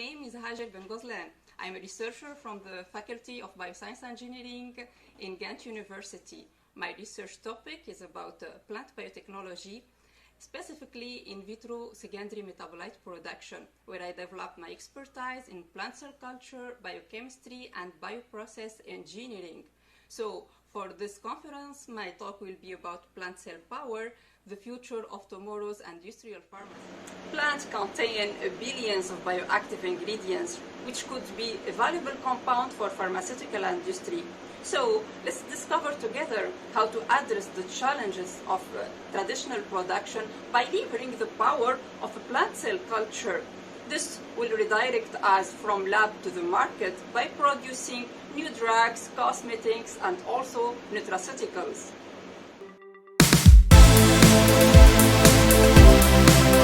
name is Hajer Ben Ghozlen. I'm a researcher from the Faculty of Bioscience Engineering in Ghent University. My research topic is about plant biotechnology, specifically in vitro secondary metabolite production, where I develop my expertise in plant cell culture, biochemistry, and bioprocess engineering. So for this conference, my talk will be about plant cell power, the future of tomorrow's industrial pharmacy. Plants contain billions of bioactive ingredients, which could be a valuable compound for pharmaceutical industry. So let's discover together how to address the challenges of traditional production by leveraging the power of a plant cell culture. This will redirect us from lab to the market by producing new drugs, cosmetics, and also nutraceuticals.